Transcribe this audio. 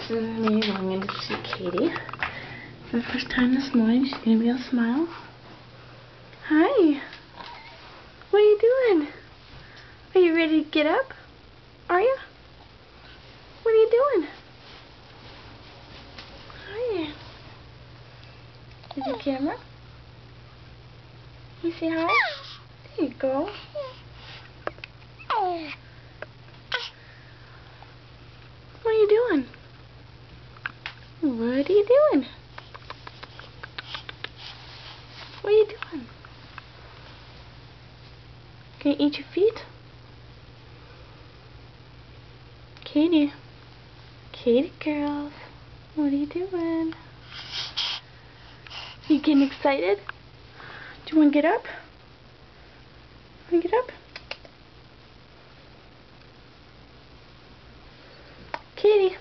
This is me going in to see Katie for the first time this morning. She's going to be able to smile. Hi. What are you doing? Are you ready to get up? Are you? What are you doing? Hi. Is your camera? You say hi? There you go. What are you doing? What are you doing? What are you doing? Can you eat your feet? Katie. Katie girls. What are you doing? You getting excited? Do you want to get up? Want to get up? Katie.